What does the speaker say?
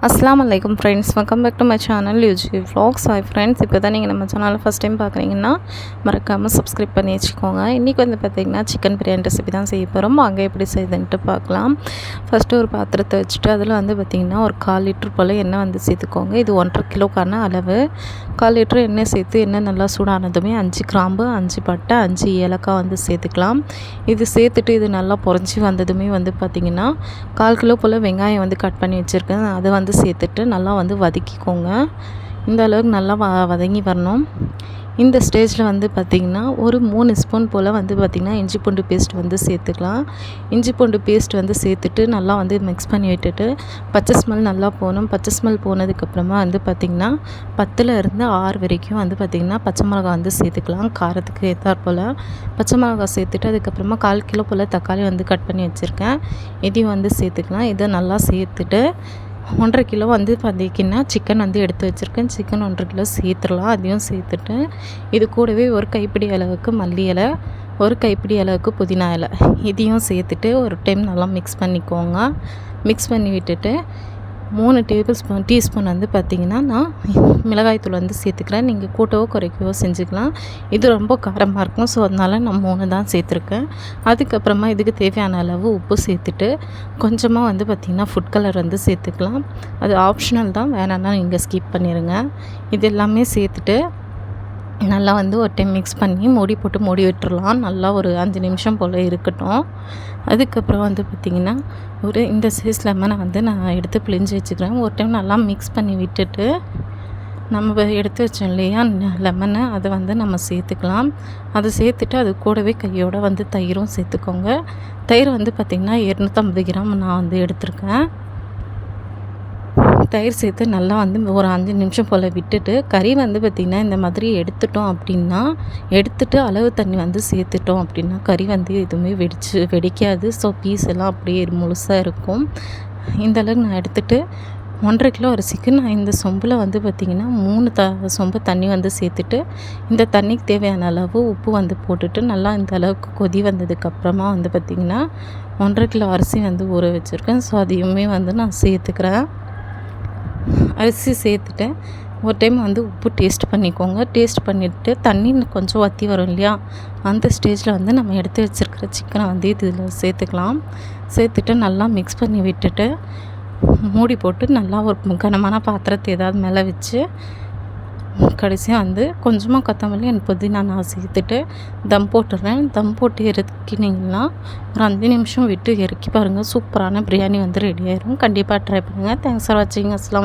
அஸ்ஸலாமு அலைக்கும் friends, welcome back to my channel UG vlogs. Hi friends, இப்போ தான் நீங்கள் நம்ம சேனலை ஃபஸ்ட் டைம் பார்க்குறீங்கன்னா மறக்காமல் சப்ஸ்கிரைப் பண்ணி வச்சுக்கோங்க. இன்றைக்கி வந்து பார்த்திங்கன்னா சிக்கன் பிரியாணி ரெசிபி தான் செய்ய போகிறோம். அங்கே எப்படி செய்யுதுன்ட்டு பார்க்கலாம். ஃபஸ்ட்டு ஒரு பாத்திரத்தை வச்சுட்டு அதில் வந்து பார்த்திங்கன்னா ஒரு 1/4 லிட்டர் போல் எண்ணெய் வந்து சேர்த்துக்கோங்க. இது 1.5 கிலோக்கான அளவு. 1/4 லிட்டர் எண்ணெய் சேர்த்து எண்ணெய் நல்லா சூடானதுமே 5 கிராம்பு, 5 பட்டை, 5 ஏலக்காய் வந்து சேர்த்துக்கலாம். இது சேர்த்துட்டு இது நல்லா பொரிஞ்சு வந்ததுமே வந்து பார்த்திங்கன்னா 1/4 கிலோ போல் வெங்காயம் வந்து கட் பண்ணி வச்சுருக்கேன். அதை வந்து சேர்த்துட்டு நல்லா வந்து வதக்கிக்கோங்க. இந்த அளவுக்கு நல்லா வதங்கி வரணும். இந்த ஸ்டேஜில் வந்து பார்த்திங்கன்னா ஒரு 3 ஸ்பூன் போல் வந்து பார்த்திங்கன்னா இஞ்சி பூண்டு பேஸ்ட் வந்து சேர்த்துக்கலாம். இஞ்சி பூண்டு பேஸ்ட் வந்து சேர்த்துட்டு நல்லா வந்து மிக்ஸ் பண்ணி விட்டுட்டு பச்சை ஸ்மெல் நல்லா போகணும். பச்சை ஸ்மெல் போனதுக்கப்புறமா வந்து பார்த்திங்கன்னா 10 இருந்து 6 வரைக்கும் வந்து பார்த்திங்கன்னா பச்சை மிளகா வந்து சேர்த்துக்கலாம். காரத்துக்கு ஏற்றாற் போல் பச்சை மிளகா சேர்த்துட்டு அதுக்கப்புறமா 1/4 கிலோ போல் தக்காளி வந்து கட் பண்ணி வச்சுருக்கேன். இதையும் வந்து சேர்த்துக்கலாம். இதை நல்லா சேர்த்துட்டு 1.5 கிலோ வந்து பார்த்திங்கன்னா சிக்கன் வந்து எடுத்து வச்சுருக்கேன். சிக்கன் 1.5 கிலோ சேர்த்துடலாம். அதையும் சேர்த்துட்டு இது கூடவே ஒரு கைப்பிடி அளவுக்கு மல்லி இலை, ஒரு கைப்பிடி அளவுக்கு புதினா இலை, இதையும் சேர்த்துட்டு ஒரு டைம் நல்லா மிக்ஸ் பண்ணிக்கோங்க. மிக்ஸ் பண்ணி விட்டுட்டு 3 டீஸ்பூன் வந்து பார்த்திங்கன்னா நான் மிளகாய்த்தூள் வந்து சேர்த்துக்கிறேன். நீங்கள் கூட்டவோ குறைக்கவோ செஞ்சுக்கலாம். இது ரொம்ப காரமாக இருக்கும். ஸோ அதனால் நான் 3 தான் சேர்த்துருக்கேன். அதுக்கப்புறமா இதுக்கு தேவையான அளவு உப்பு சேர்த்துட்டு கொஞ்சமாக வந்து பார்த்திங்கன்னா ஃபுட் கலர் வந்து சேர்த்துக்கலாம். அது ஆப்ஷனல் தான், வேணான்னா நீங்கள் ஸ்கிப் பண்ணிடுங்க. இது எல்லாமே சேர்த்துட்டு நல்லா வந்து ஒரு டைம் மிக்ஸ் பண்ணி மூடி போட்டு மூடி விட்டுறலாம். நல்லா ஒரு 5 நிமிஷம் போல் இருக்கட்டும். அதுக்கப்புறம் வந்து பார்த்திங்கன்னா இந்த சைஸ் லெமனை வந்து நான் எடுத்து பிழிஞ்சு வச்சுக்கிறேன். ஒரு டைம் நல்லா மிக்ஸ் பண்ணி விட்டுட்டு நம்ம எடுத்து வச்சோம் இல்லையா லெமனை, அதை வந்து நம்ம சேர்த்துக்கலாம். அதை சேர்த்துட்டு அது கூடவே கையோடு வந்து தயிரும் சேர்த்துக்கோங்க. தயிர் வந்து பார்த்திங்கன்னா 250 கிராம் நான் வந்து எடுத்திருக்கேன். தயிர் சேர்த்து நல்லா வந்து ஒரு 5 நிமிஷம் போல் விட்டுட்டு கறி வந்து பார்த்திங்கன்னா இந்த மாதிரி எடுத்துட்டு அளவு தண்ணி வந்து சேர்த்துட்டோம் அப்படின்னா கறி வந்து எதுவுமே வெடிக்காது. ஸோ பீஸ் எல்லாம் அப்படியே முழுசாக இருக்கும். இந்த அளவுக்கு நான் எடுத்துகிட்டு 1.5 கிலோ அரிசிக்கு நான் இந்த சொம்பில் வந்து பார்த்திங்கன்னா 3 சொம்பு தண்ணி வந்து சேர்த்துட்டு இந்த தண்ணிக்கு தேவையான அளவு உப்பு வந்து போட்டுட்டு நல்லா இந்த அளவுக்கு கொதி வந்ததுக்கப்புறமா வந்து பார்த்திங்கன்னா 1.5 கிலோ அரிசி வந்து ஊற வச்சுருக்கேன். ஸோ அதையுமே வந்து நான் சேர்த்துக்கிறேன். அரிசி சேர்த்துட்டு ஒரு டைம் வந்து உப்பு டேஸ்ட் பண்ணிக்கோங்க. டேஸ்ட் பண்ணிவிட்டு தண்ணி கொஞ்சம் வற்றி வரும் இல்லையா, அந்த ஸ்டேஜில் வந்து நம்ம எடுத்து வச்சுருக்கிற சிக்கனை வந்து இதில் சேர்த்துக்கலாம். சேர்த்துட்டு நல்லா மிக்ஸ் பண்ணி விட்டுட்டு மூடி போட்டு நல்லா ஒரு கனமான பாத்திரத்தை ஏதாவது மேலே வச்சு கடைசியாக வந்து கொஞ்சமாக கொத்தமல்லி புதினா நான் சேர்த்துட்டு தம் போட்டுடுறேன். தம் போட்டு இறக்கினீங்கன்னா ஒரு 5 நிமிஷம் விட்டு இறக்கி பாருங்கள். சூப்பரான பிரியாணி வந்து ரெடி ஆயிரும். கண்டிப்பாக ட்ரை பண்ணுங்கள். தேங்க்ஸ் ஃபார் வாட்சிங். அஸ்லாம்.